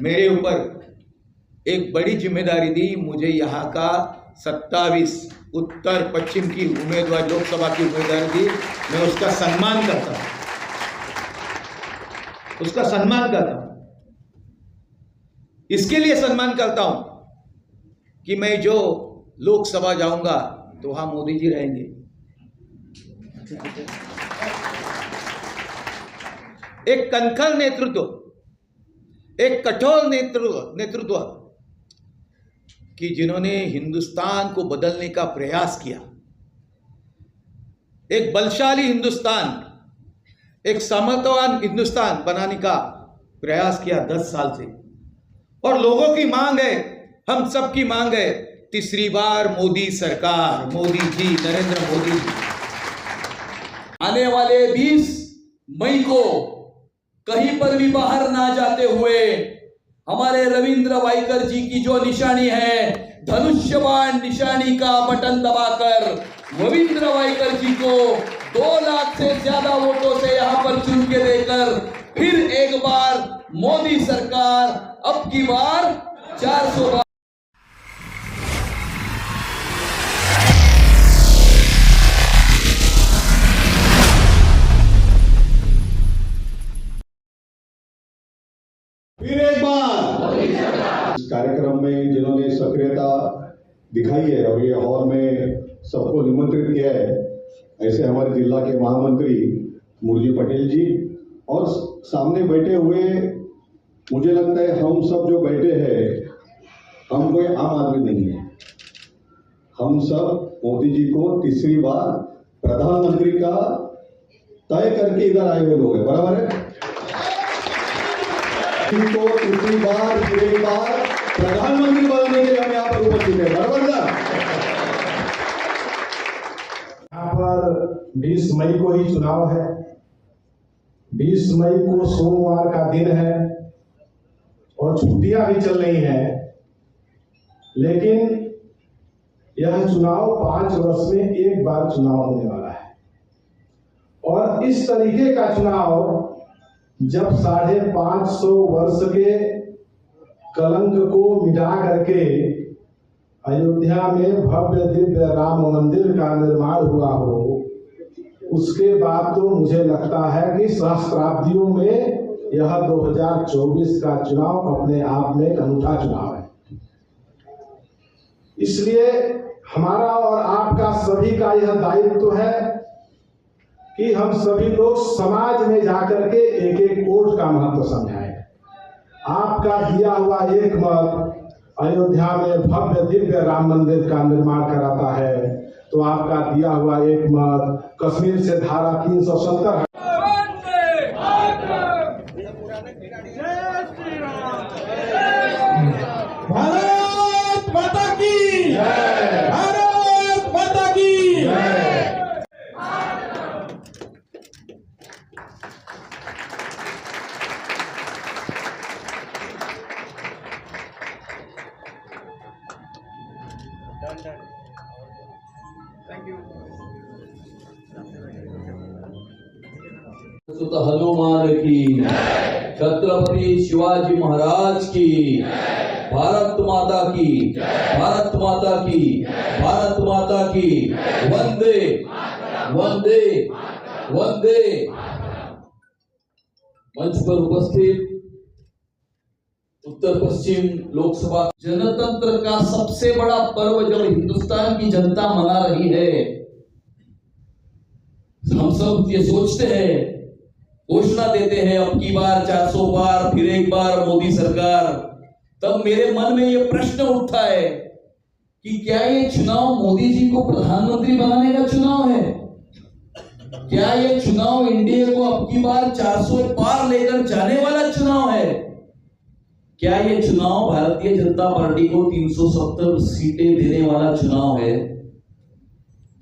मेरे ऊपर एक बड़ी जिम्मेदारी दी। मुझे यहाँ का 27 उत्तर पश्चिम की उम्मीदवार लोकसभा की उम्मीदवारी दी। मैं उसका सम्मान करता हूँ, उसका सम्मान करता हूँ। इसके लिए सम्मान करता हूँ कि मैं जो लोकसभा जाऊंगा तो वहां मोदी जी रहेंगे। एक कनखल नेतृत्व, एक कठोर नेतृत्व कि जिन्होंने हिंदुस्तान को बदलने का प्रयास किया, एक बलशाली हिंदुस्तान, एक सामर्थ्यवान हिंदुस्तान बनाने का प्रयास किया 10 साल से। और लोगों की मांग है, हम सब की मांग है, तीसरी बार मोदी सरकार, मोदी जी, नरेंद्र मोदी जी। आने वाले 20 मई को कहीं पर भी बाहर ना जाते हुए हमारे रविंद्र वाइकर जी की जो निशानी है, धनुष्यबाण निशानी का बटन दबाकर रविंद्र वाइकर जी को 2 लाख से ज्यादा वोटों से यहां पर चुन के देकर फिर एक बार मोदी सरकार, अब की बार 400 बार। फिर एक बार इस कार्यक्रम में जिन्होंने सक्रियता दिखाई है और ये हॉल में सबको निमंत्रित किया है, ऐसे हमारे जिला के महामंत्री मुरजी पटेल जी, और सामने बैठे हुए मुझे लगता है हम सब जो बैठे हैं हम कोई आम आदमी नहीं है। हम सब मोदी जी को तीसरी बार प्रधानमंत्री का तय करके इधर आए हुए लोग हैं, बराबर है? इनको तीसरी बार फिर एक बार प्रधानमंत्री बनने के लिए हम यहाँ पर उपस्थित है, बराबर ना? यहाँ पर 20 मई को ही चुनाव है। 20 मई को सोमवार का दिन है और छुट्टियां भी चल रही हैं, लेकिन यह चुनाव 5 वर्ष में एक बार चुनाव होने वाला है। और इस तरीके का चुनाव जब 550 वर्ष के कलंक को मिटा करके अयोध्या में भव्य दिव्य राम मंदिर का निर्माण हुआ हो, उसके बाद तो मुझे लगता है कि सहस्त्राब्दियों में यह 2024 का चुनाव अपने आप में एक अनूठा चुनाव है। इसलिए हमारा और आपका सभी का यह दायित्व है कि हम सभी लोग समाज में जाकर के एक एक वोट का महत्व समझाएं। आपका दिया हुआ एक मत अयोध्या में भव्य दिव्य राम मंदिर का निर्माण कराता है, तो आपका दिया हुआ एक मत कश्मीर से धारा 370 भारत माता की जय, भारत माता की जय। सुत हनुमान की, छत्रपति शिवाजी महाराज की, भारत माता की, भारत माता की, भारत माता की, वंदे वंदे वंदे। मंच पर उपस्थित उत्तर पश्चिम लोकसभा जनतंत्र का सबसे बड़ा पर्व जब हिंदुस्तान की जनता मना रही है, हम सब ये सोचते हैं, घोषणा देते हैं अब की बार 400 बार फिर एक बार मोदी सरकार, तब मेरे मन में ये प्रश्न उठता है कि क्या ये चुनाव मोदी जी को प्रधानमंत्री बनाने का चुनाव है? क्या ये चुनाव इंडिया को अब की बार 400 पार लेकर जाने वाला चुनाव है? क्या ये चुनाव भारतीय जनता पार्टी को 370 सीटें देने वाला चुनाव है?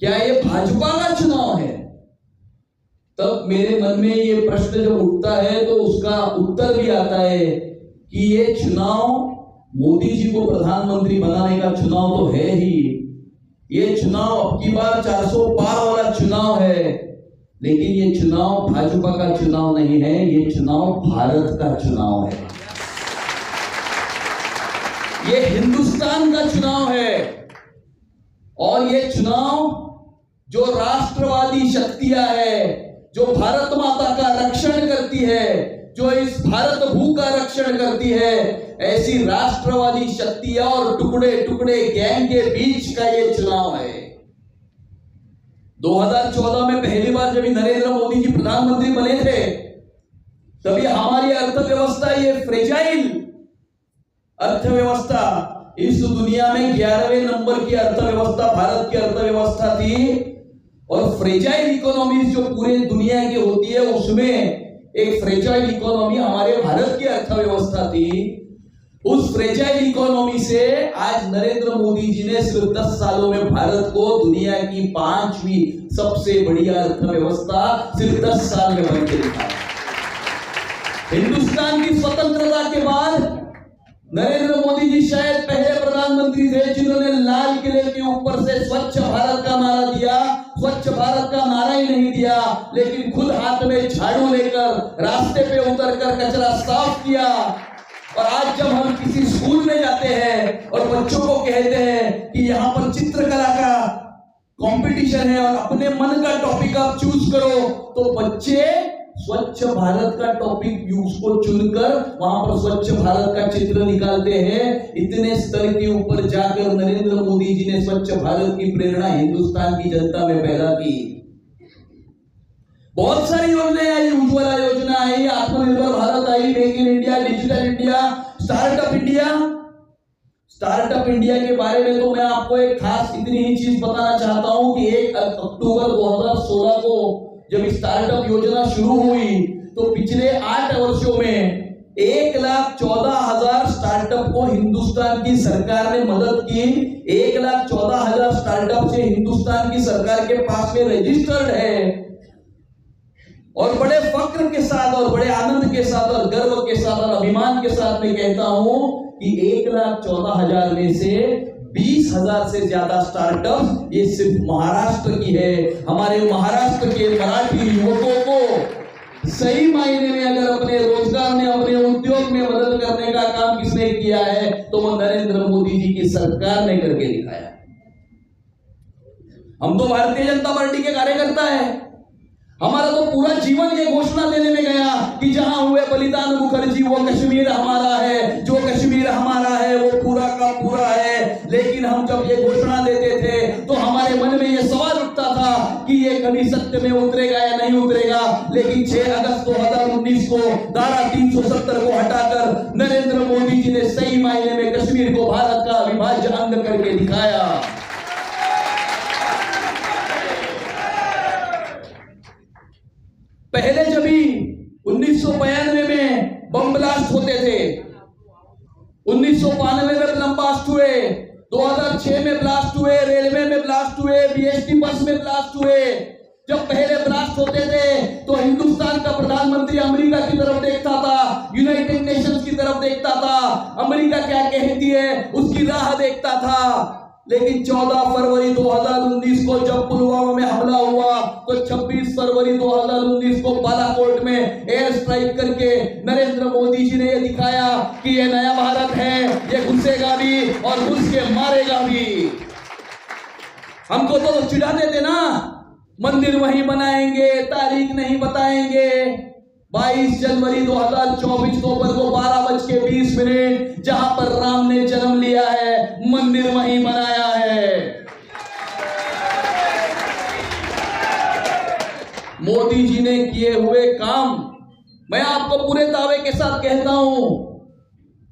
क्या ये भाजपा का चुनाव है? तब मेरे मन में ये प्रश्न जब उठता है तो उसका उत्तर भी आता है कि ये चुनाव मोदी जी को प्रधानमंत्री बनाने का चुनाव तो है ही। ये चुनाव अब की बार 400 पार वाला चुनाव है, लेकिन ये चुनाव भाजपा का चुनाव नहीं है, ये चुनाव भारत का चुनाव है। ये हिंदुस्तान का चुनाव है और ये चुनाव जो राष्ट्रवादी शक्तियां है, जो भारत माता का रक्षण करती है, जो इस भारत भू का रक्षण करती है, ऐसी राष्ट्रवादी शक्तियां और टुकड़े टुकड़े गैंग के बीच का ये चुनाव है। 2014 में पहली बार जब नरेंद्र मोदी जी प्रधानमंत्री बने थे, तभी हमारी अर्थव्यवस्था, ये फ्रेजाइल अर्थव्यवस्था, इस दुनिया में 11वें नंबर की अर्थव्यवस्था भारत की अर्थव्यवस्था थी। और फ्रेजाइल इकोनॉमी जो पूरे दुनिया की होती है, उसमें एक फ्रेजाइल इकोनॉमी हमारे भारत की अर्थव्यवस्था थी। उस फ्रेजाइल इकोनॉमी से आज नरेंद्र मोदी जी ने सिर्फ 10 सालों में भारत को दुनिया की 5वीं सबसे बड़ी अर्थव्यवस्था सिर्फ 10 साल में बन के दिखाया। हिंदुस्तान की स्वतंत्रता के बाद नरेंद्र मोदी जी शायद पहले प्रधानमंत्री थे जिन्होंने लाल किले के ऊपर से स्वच्छ भारत का नारा दिया। स्वच्छ भारत का नारा ही नहीं दिया, लेकिन खुद हाथ में झाड़ू लेकर रास्ते पे उतरकर कचरा साफ किया। और आज जब हम किसी स्कूल में जाते हैं और बच्चों को कहते हैं कि यहाँ पर चित्रकला का कंपटीशन है और अपने मन का टॉपिक आप चूज करो, तो बच्चे स्वच्छ भारत का टॉपिक उसको चुनकर वहां पर स्वच्छ भारत का चित्र निकालते हैं। इतने स्तर के ऊपर जाकर नरेंद्र मोदी जी ने स्वच्छ भारत की प्रेरणा हिंदुस्तान की जनता में पैदा की। बहुत सारी योजनाएं आई, उज्ज्वला योजना आई, आत्मनिर्भर भारत आई, make in India, digital India, startup India. Startup India के बारे में तो मैं आपको एक खास इतनी ही चीज बताना चाहता हूं कि 1 अक्टूबर 2016 को जब स्टार्टअप योजना शुरू हुई तो पिछले 8 वर्षों में 1,14,000 स्टार्टअप को हिंदुस्तान की सरकार ने मदद की। 1,14,000 स्टार्टअप से हिंदुस्तान की सरकार के पास में रजिस्टर्ड है। और बड़े फक्र के साथ और बड़े आनंद के साथ और गर्व के साथ और अभिमान के साथ मैं कहता हूं कि 1,14,000 में से 20,000 से ज्यादा स्टार्टअप ये सिर्फ महाराष्ट्र की है। हमारे महाराष्ट्र के मराठी युवकों को सही मायने में अगर अपने रोजगार में, अपने उद्योग में मदद करने का काम किसने किया है, तो वो नरेंद्र मोदी जी की सरकार ने करके दिखाया। हम तो भारतीय जनता पार्टी के कार्यकर्ता है। हमारा तो पूरा जीवन ये घोषणा देने में गया कि जहां हुए बलिदान मुखर्जी वो कश्मीर हमारा है, जो कश्मीर हमारा है वो पूरा का पूरा है। लेकिन हम जब ये घोषणा देते थे तो हमारे मन में ये सवाल उठता था कि ये कभी सत्य में उतरेगा या नहीं उतरेगा। लेकिन 6 अगस्त 2019 को धारा 370 को हटाकर नरेंद्र मोदी जी ने सही मायने में कश्मीर को भारत का अविभाज्य अंग करके दिखाया। पहले जब 1992 में बम ब्लास्ट होते थे, 1992 में बम ब्लास्ट हुए, 2006 में ब्लास्ट हुए, रेलवे में ब्लास्ट हुए, बीएसटी बस में ब्लास्ट हुए। जब पहले ब्लास्ट होते थे तो हिंदुस्तान का प्रधानमंत्री अमेरिका की तरफ देखता था, यूनाइटेड नेशंस की तरफ देखता था, अमेरिका क्या कहती है उसकी राह देखता था। लेकिन 14 फरवरी 2019 को जब पुलवामा में हमला हुआ तो 26 फरवरी 2019 को बालाकोट में एयर स्ट्राइक करके नरेंद्र मोदी जी ने यह दिखाया कि यह नया भारत है, ये घुसेगा भी और घुस के मारेगा भी। हमको तो चिढ़ाते थे ना, मंदिर वहीं बनाएंगे, तारीख नहीं बताएंगे। 22 जनवरी 2024 दोपहर को 12:20 जहां पर राम ने जन्म लिया है, मंदिर वहीं बनाया है। मोदी जी ने किए हुए काम, मैं आपको पूरे दावे के साथ कहता हूं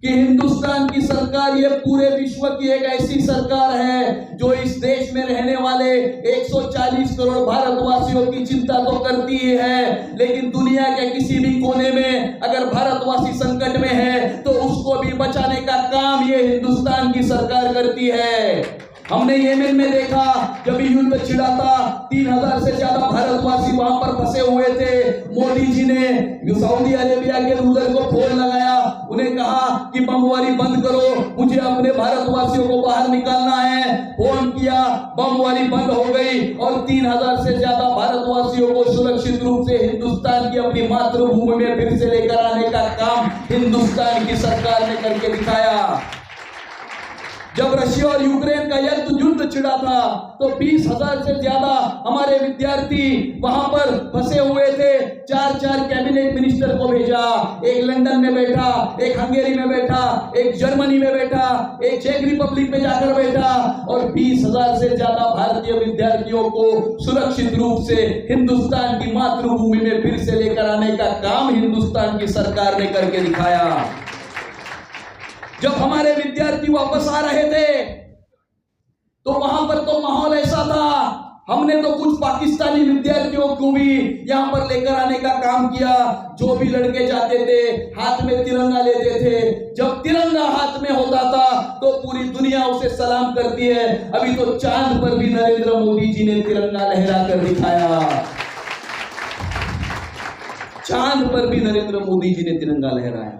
कि हिंदुस्तान की सरकार ये पूरे विश्व की एक ऐसी सरकार है जो इस देश में रहने वाले 140 करोड़ भारतवासियों की चिंता तो करती ही है, लेकिन दुनिया के किसी भी कोने में अगर भारतवासी संकट में है तो उसको भी बचाने का काम ये हिंदुस्तान की सरकार करती है। हमने येमेन में देखा जब युद्ध छिड़ा था, 3,000 से ज्यादा भारतवासी वहां पर फंसे हुए थे। मोदी जी ने सऊदी अरेबिया के रूलर को फोन लगाया, उन्हें कहा कि बमबारी बंद करो, मुझे अपने भारतवासियों को बाहर निकालना है। फोन किया, बमबारी बंद हो गई और 3,000 से ज्यादा भारतवासियों को सुरक्षित रूप से हिंदुस्तान की अपनी मातृभूमि में फिर से लेकर आने का काम हिंदुस्तान की सरकार ने करके दिखाया। जब रशिया और यूक्रेन का युद्ध छिड़ा था तो 20,000 से ज्यादा हमारे विद्यार्थी वहां पर फंसे हुए थे। 4 कैबिनेट मिनिस्टर को भेजा, एक लंदन में बैठा, एक हंगेरी में बैठा, एक जर्मनी में बैठा, एक चेक रिपब्लिक में जाकर बैठा और 20,000 से ज्यादा भारतीय विद्यार्थियों को सुरक्षित रूप से हिंदुस्तान की मातृभूमि में फिर से लेकर आने का काम हिंदुस्तान की सरकार ने करके दिखाया। जब हमारे विद्यार्थी वापस आ रहे थे तो वहां पर तो माहौल ऐसा था, हमने तो कुछ पाकिस्तानी विद्यार्थियों को भी यहां पर लेकर आने का काम किया। जो भी लड़के जाते थे हाथ में तिरंगा लेते थे, जब तिरंगा हाथ में होता था तो पूरी दुनिया उसे सलाम करती है। अभी तो चांद पर भी नरेंद्र मोदी जी ने तिरंगा लहरा कर दिखाया, चांद पर भी नरेंद्र मोदी जी ने तिरंगा लहराया।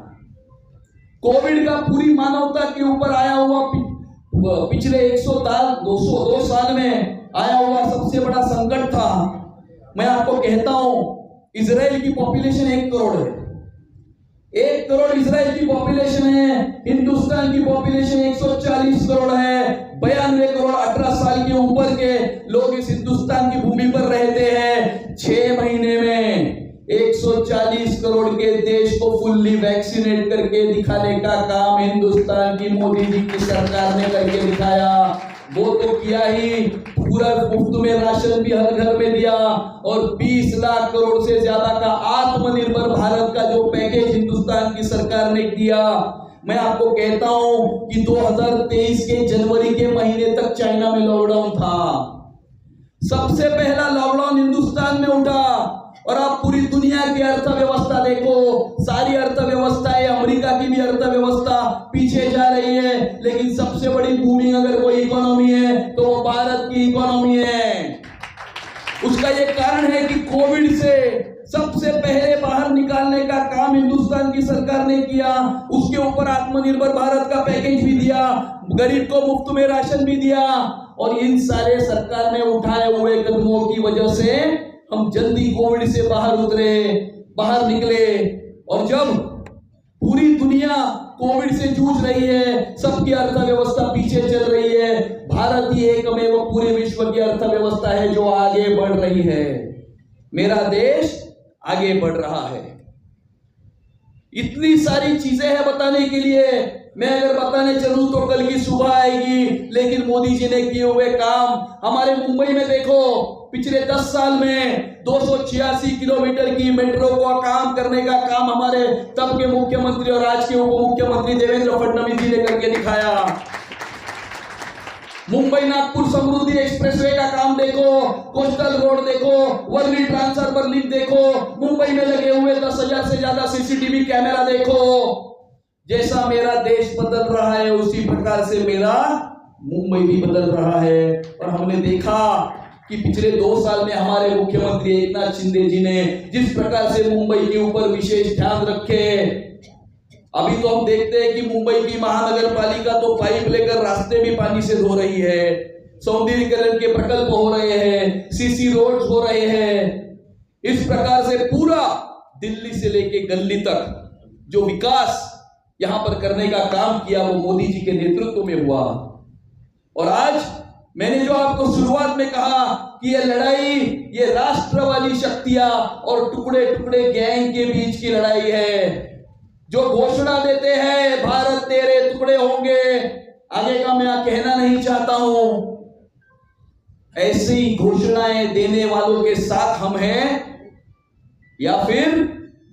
कोविड का पूरी मानवता के ऊपर आया हुआ पिछले 200 साल में आया हुआ सबसे बड़ा संकट था। मैं आपको कहता हूं, इजराइल की पॉपुलेशन 1 करोड़ है, 1 करोड़ इजराइल की पॉपुलेशन है, हिंदुस्तान की पॉपुलेशन 140 करोड़ है। 92 करोड़ 18 साल के ऊपर के लोग इस हिंदुस्तान की भूमि पर रहते हैं। 6 महीने में 140 करोड़ के देश को फुल्ली वैक्सीनेट करके दिखाने का काम हिंदुस्तान की मोदी जी की सरकार ने करके दिखाया। वो तो किया ही, पूरा मुफ्त में राशन भी हर घर में दिया और 20 लाख करोड़ से ज्यादा का आत्मनिर्भर भारत का जो पैकेज हिंदुस्तान की सरकार ने किया। मैं आपको कहता हूं कि 2023 के जनवरी के महीने तक चाइना में लॉकडाउन था, सबसे पहला लॉकडाउन हिंदुस्तान में उठा। और आप पूरी दुनिया की अर्थव्यवस्था देखो, सारी अर्थव्यवस्थाएं, अमेरिका की भी अर्थव्यवस्था पीछे जा रही है, लेकिन सबसे बड़ी बूमिंग अगर कोई इकोनॉमी है तो वो भारत की इकोनॉमी है। उसका ये कारण है कि कोविड से सबसे पहले बाहर निकालने का काम हिंदुस्तान की सरकार ने किया। उसके ऊपर आत्मनिर्भर भारत का पैकेज भी दिया, गरीब को मुफ्त में राशन भी दिया। और इन सारे सरकार ने उठाए हुए कदमों की वजह से हम जल्दी कोविड से बाहर उतरे, बाहर निकले। और जब पूरी दुनिया कोविड से जूझ रही है, सबकी अर्थव्यवस्था पीछे चल रही है, भारत ही एकमेव पूरे विश्व की अर्थव्यवस्था है जो आगे बढ़ रही है। मेरा देश आगे बढ़ रहा है। इतनी सारी चीजें हैं बताने के लिए, मैं अगर बताने चलूं तो कल की सुबह आएगी। लेकिन मोदी जी ने किए हुए काम, हमारे मुंबई में देखो, पिछले 10 साल में 286 किलोमीटर की मेट्रो का काम करने का काम हमारे तब के मुख्यमंत्री और आज के उप मुख्यमंत्री देवेंद्र फडणवीस जी ने करके दिखाया। मुंबई नागपुर समृद्धि एक्सप्रेसवे का काम देखो, कोस्टल रोड देखो, वर्ली ट्रांसफर लिंक देखो, मुंबई में लगे हुए 10,000 से ज्यादा सीसीटीवी कैमरा देखो। जैसा मेरा देश बदल रहा है उसी प्रकार से मेरा मुंबई भी बदल रहा है। और हमने देखा कि पिछले 2 साल में हमारे मुख्यमंत्री एकनाथ शिंदे जी ने जिस प्रकार से मुंबई के ऊपर विशेष ध्यान रखे। अभी तो हम देखते हैं कि मुंबई की महानगर पालिका तो पाइप लेकर रास्ते भी पानी से धो रही है, सौंदर्यीकरण के प्रकल्प हो रहे हैं, सीसी रोड्स हो रहे हैं। इस प्रकार से पूरा दिल्ली से लेके गली तक जो विकास यहां पर करने का काम किया वो मोदी जी के नेतृत्व में हुआ। और आज मैंने जो आपको शुरुआत में कहा कि ये लड़ाई, ये राष्ट्रवादी शक्तियां और टुकड़े टुकड़े गैंग के बीच की लड़ाई है। जो घोषणा देते हैं भारत तेरे टुकड़े होंगे, आगे का मैं कहना नहीं चाहता हूं, ऐसी घोषणाएं देने वालों के साथ हम हैं या फिर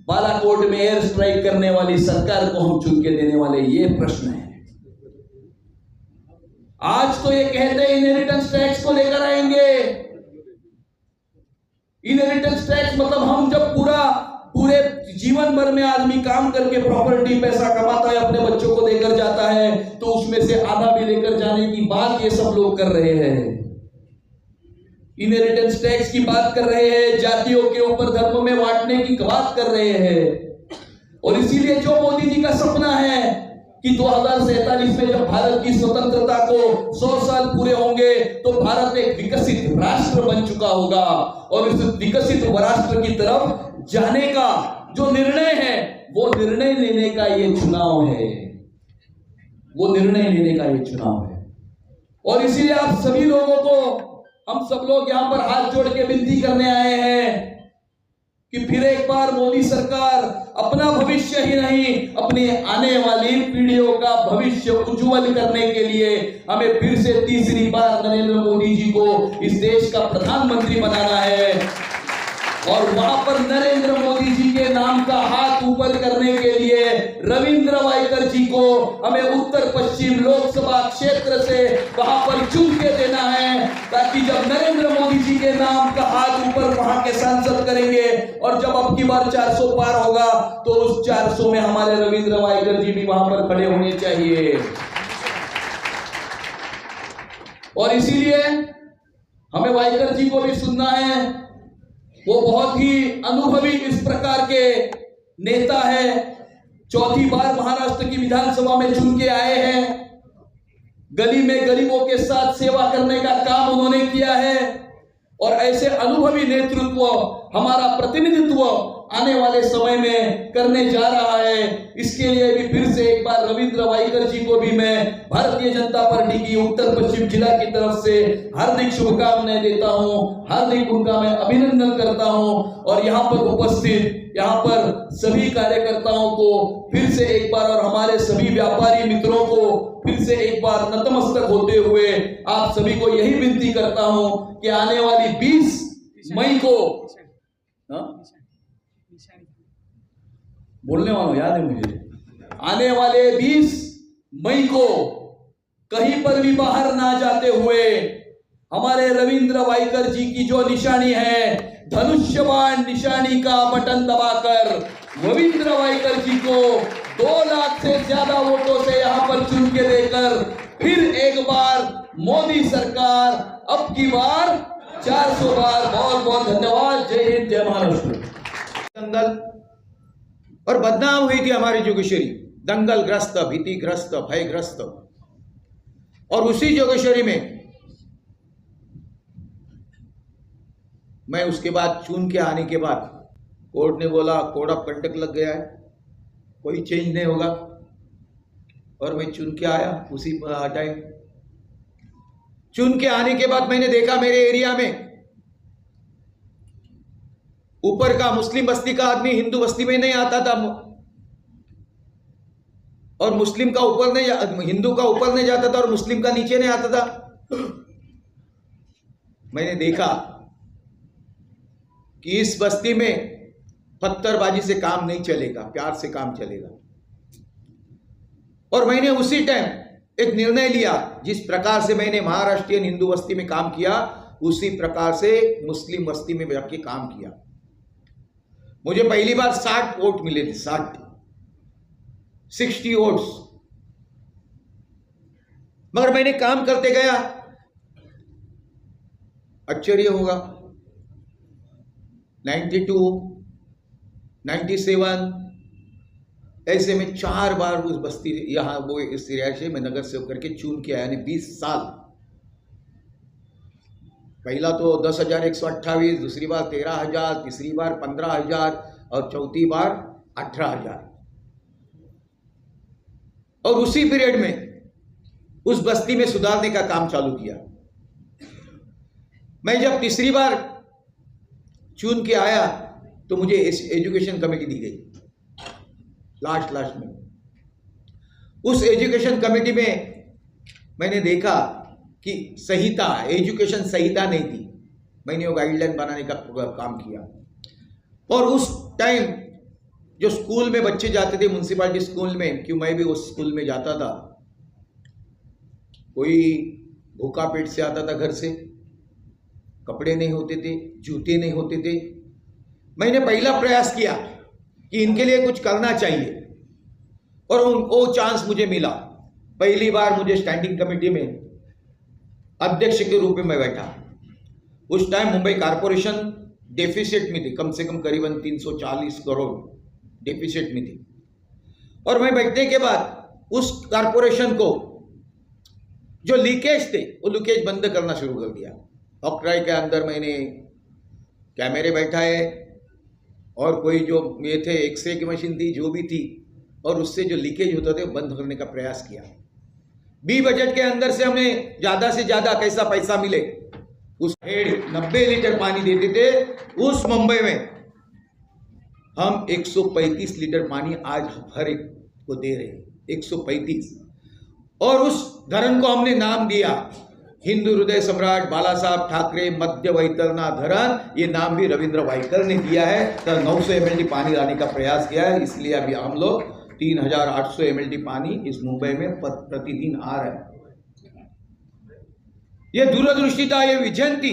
बालाकोट में एयर स्ट्राइक करने वाली सरकार को हम चुन के देने वाले, ये प्रश्न है। आज तो ये कहते हैं इनहेरिटेंस टैक्स को लेकर आएंगे। इनहेरिटेंस टैक्स मतलब हम जब पूरे जीवन भर में आदमी काम करके प्रॉपर्टी पैसा कमाता है, अपने बच्चों को देकर जाता है, तो उसमें से आधा भी लेकर जाने की बात ये सब लोग कर रहे हैं। इनहेरिटेंस टैक्स की बात कर रहे हैं, जातियों के ऊपर धर्म में बांटने की बात कर रहे हैं। और इसीलिए जो मोदी जी का सपना है कि 2047 में जब भारत की स्वतंत्रता को 100 साल पूरे होंगे तो भारत एक विकसित राष्ट्र बन चुका होगा। और इस विकसित राष्ट्र की तरफ जाने का जो निर्णय है वो निर्णय लेने का ये चुनाव है, वो निर्णय लेने का ये चुनाव है। और इसीलिए आप सभी लोगों को हम सब लोग यहां पर हाथ जोड़ के विनती करने आए हैं कि फिर एक बार मोदी सरकार अपना भविष्य ही नहीं, अपनी आने वाली पीढ़ियों का भविष्य उज्जवल करने के लिए हमें फिर से तीसरी बार नरेंद्र मोदी जी को इस देश का प्रधानमंत्री बनाना है। और वहां पर नरेंद्र मोदी जी के नाम का हाथ ऊपर करने के लिए रविंद्र वायकर जी को हमें उत्तर पश्चिम लोकसभा क्षेत्र से वहां पर चुन के देना है, ताकि जब नरेंद्र मोदी जी के नाम का हाथ ऊपर वहां के सांसद करेंगे और जब अब की बार 400 पार होगा तो उस 400 में हमारे रविंद्र वायकर जी भी वहां पर खड़े होने चाहिए। और इसीलिए हमें वायकर जी को भी सुनना है। वो बहुत ही अनुभवी इस प्रकार के नेता है, चौथी बार महाराष्ट्र की विधानसभा में चुन के आए हैं। गली में गरीबों के साथ सेवा करने का काम उन्होंने किया है और ऐसे अनुभवी नेतृत्व हमारा प्रतिनिधित्व आने वाले समय में करने जा रहा है। इसके लिए भी फिर से एक बार रविंद्र वायकर जी को भी मैं भारतीय जनता पार्टी की उत्तर पश्चिम जिला की तरफ से हार्दिक शुभकामनाएं देता हूं, हार्दिक उनका मैं अभिनंदन करता हूं। और यहाँ पर उपस्थित यहाँ पर सभी कार्यकर्ताओं को फिर से एक बार और हमारे सभी व्यापारी मित्रों को फिर से एक बार नतमस्तक होते हुए आप सभी को यही विनती करता हूं कि आने वाली 20 मई को बोलने वालों याद है मुझे, आने वाले 20 मई को कहीं पर भी बाहर ना जाते हुए हमारे रविंद्र वायकर जी की जो निशानी है, धनुष्यबाण निशानी का बटन दबाकर रविंद्र वायकर जी को 2 लाख से ज्यादा वोटों से यहां पर चुन के देकर फिर एक बार मोदी सरकार अब की बार 400 बार। बहुत बहुत धन्यवाद। जय हिंद, जय महाराष्ट्र। दंगल और बदनाम हुई थी हमारी जोगेश्वरी, दंगलग्रस्त, भीतिग्रस्त, भयग्रस्त। और उसी जोगेश्वरी में मैं उसके बाद चुन के आने के बाद कोर्ट ने बोला कोड ऑफ कंडक्ट लग गया है, कोई चेंज नहीं होगा। और मैं चुन के आया उसी टाइम। चुन के आने के बाद मैंने देखा मेरे एरिया में ऊपर का मुस्लिम बस्ती का आदमी हिंदू बस्ती में नहीं आता था, और मुस्लिम का ऊपर नहीं, हिंदू का ऊपर नहीं जाता था और मुस्लिम का नीचे नहीं आता था। मैंने देखा कि इस बस्ती में पत्थरबाजी से काम नहीं चलेगा, प्यार से काम चलेगा। और मैंने उसी टाइम एक निर्णय लिया, जिस प्रकार से मैंने महाराष्ट्रीयन हिंदू बस्ती में काम किया उसी प्रकार से मुस्लिम बस्ती में जाके काम किया। मुझे पहली बार 60 वोट मिले थे, 60 वोट्स। मगर मैंने काम करते गया, आश्चर्य होगा, 92, 97 ऐसे में 4 बार उस बस्ती यहां वो इस रिहायशी में नगर सेवक करके चुन के आया। 20 साल। पहला तो 10,128, दूसरी बार 13,000, तीसरी बार 15,000 और चौथी बार 18,000। और उसी पीरियड में उस बस्ती में सुधारने का काम चालू किया। मैं जब तीसरी बार चुन के आया तो मुझे एजुकेशन कमेटी दी गई लास्ट में। उस एजुकेशन कमेटी में मैंने देखा कि संहिता, एजुकेशन संहिता नहीं थी। मैंने वो गाइडलाइन बनाने का काम किया। और उस टाइम जो स्कूल में बच्चे जाते थे, म्यूनसिपालिटी स्कूल में, क्यों मैं भी उस स्कूल में जाता था, कोई भूखा पेट से आता था, घर से कपड़े नहीं होते थे, जूते नहीं होते थे। मैंने पहला प्रयास किया कि इनके लिए कुछ करना चाहिए और वो चांस मुझे मिला। पहली बार मुझे स्टैंडिंग कमेटी में अध्यक्ष के रूप में मैं बैठा। उस टाइम मुंबई कारपोरेशन डेफिसिट में थी, कम से कम करीबन 340 करोड़ डेफिसिट में थी। और मैं बैठने के बाद उस कारपोरेशन को जो लीकेज थे वो लीकेज बंद करना शुरू कर दिया। ऑक्ट्राई के अंदर मैंने कैमरे बैठाए और कोई जो ये थे एक्सरे की मशीन थी, जो भी थी, और उससे जो लीकेज होता था बंद करने का प्रयास किया। बी बजट के अंदर से हमें ज्यादा से ज्यादा कैसा पैसा मिले। उस 90 लीटर पानी देते थे उस मुंबई में, हम 135 लीटर पानी आज हर एक को दे रहे हैं, 135। और उस धरण को हमने नाम दिया हिंदू हृदय सम्राट बाला साहब ठाकरे मध्य वैतरणा धरण। ये नाम भी रविंद्र वाइकर ने दिया है। तो 900 mld पानी लाने का प्रयास किया है, इसलिए अभी हम लोग 3800 mld पानी इस मुंबई में प्रतिदिन आ रहा है। ये दूरदृष्टि था, ये विजन थी।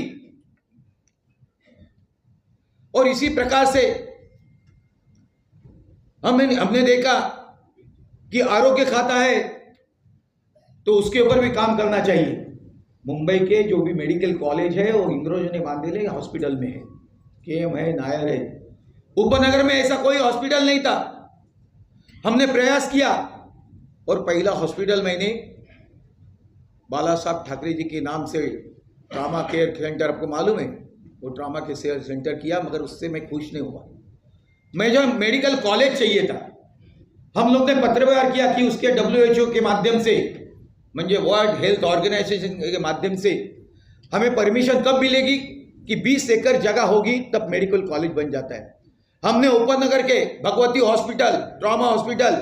और इसी प्रकार से हमने देखा कि आरोग्य खाता है तो उसके ऊपर भी काम करना चाहिए। मुंबई के जो भी मेडिकल कॉलेज है वो इंग्रजों ने बांधे हॉस्पिटल में है, केएम है, नायर है। उपनगर में ऐसा कोई हॉस्पिटल नहीं था। हमने प्रयास किया और पहला हॉस्पिटल मैंने बाला साहब ठाकरे जी के नाम से ट्रामा केयर सेंटर, आपको मालूम है, वो ट्रामा केयर सेंटर किया, मगर उससे मैं खुश नहीं हुआ। मैं जो मेडिकल कॉलेज चाहिए था, हम लोग ने पत्र व्यवहार किया कि उसके WHO के माध्यम से, म्हणजे वर्ल्ड हेल्थ ऑर्गेनाइजेशन के माध्यम से हमें परमिशन कब मिलेगी कि 20 एकड़ जगह होगी तब मेडिकल कॉलेज बन जाता है। हमने उपनगर के भगवती हॉस्पिटल, ट्रॉमा हॉस्पिटल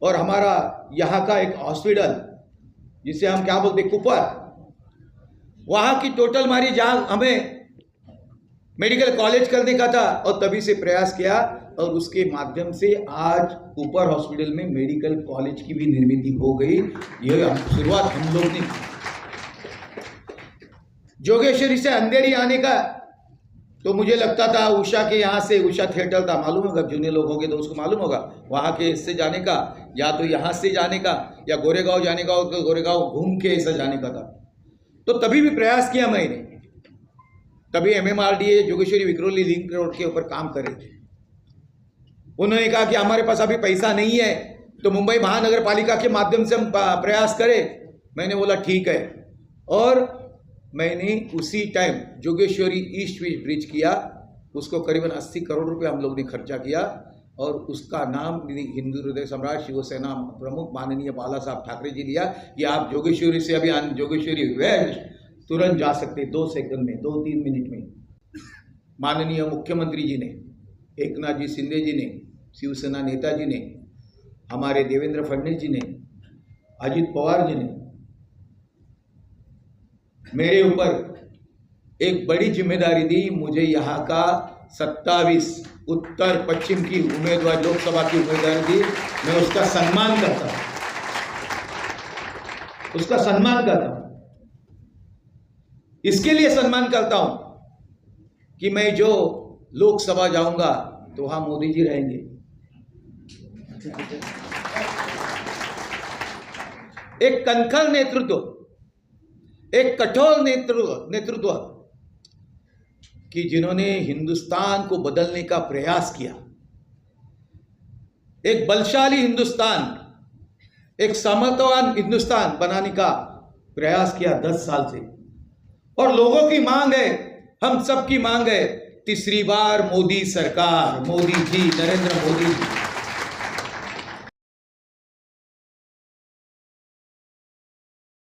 और हमारा यहाँ का एक हॉस्पिटल जिसे हम क्या बोलते कुपर, वहाँ की टोटल मारी जहाँ हमें मेडिकल कॉलेज करने का था, और तभी से प्रयास किया और उसके माध्यम से आज ऊपर हॉस्पिटल में मेडिकल कॉलेज की भी निर्मित हो गई। यह शुरुआत हम लोग ने। जोगेश्वरी से अंधेरी आने का तो मुझे लगता था उषा के यहाँ से, उषा थिएटर था, मालूम होगा, जूनियर लोग होंगे तो उसको मालूम होगा, वहाँ के इससे जाने का या तो यहाँ से जाने का या गोरेगांव जाने का, और गोरेगांव घूम के ऐसा जाने का था। तो तभी भी प्रयास किया मैंने, तभी MMRDA Jogeshwari Vikhroli link road के ऊपर काम कर रहे थे। उन्होंने कहा कि हमारे पास अभी पैसा नहीं है तो मुंबई महानगर पालिका के माध्यम से हम प्रयास करें। मैंने बोला ठीक है, और मैंने उसी time Jogeshwari east west bridge किया, उसको करीबन 80 करोड़ रुपए हम लोग ने खर्चा किया, और उसका नाम हिंदू हृदय सम्राट शिवसेना प्रमुख माननीय बाला साहब ठाकरे जी लिया कि आप जोगेश्वरी से अभी जोगेश्वरी वेस्ट तुरंत जा सकते 2 सेकंड में, 2-3 मिनट में। माननीय मुख्यमंत्री जी ने, एकनाथ जी शिंदे जी ने, शिवसेना नेताजी ने, हमारे देवेंद्र फडणवीस जी ने, अजित पवार जी ने मेरे ऊपर एक बड़ी जिम्मेदारी दी। मुझे यहाँ का 27 उत्तर पश्चिम की उम्मीदवार, लोकसभा की उम्मीदवारी दी। मैं उसका सम्मान करता हूँ, उसका सम्मान करता हूँ। इसके लिए सम्मान करता हूं कि मैं जो लोकसभा जाऊंगा तो वहां मोदी जी रहेंगे। एक कनखर नेतृत्व, एक कठोर नेतृत्व कि जिन्होंने हिंदुस्तान को बदलने का प्रयास किया, एक बलशाली हिंदुस्तान, एक सामर्थ्यवान हिंदुस्तान बनाने का प्रयास किया 10 साल से। और लोगों की मांग है, हम सब की मांग है, तीसरी बार मोदी सरकार, मोदी जी, नरेंद्र मोदी जी।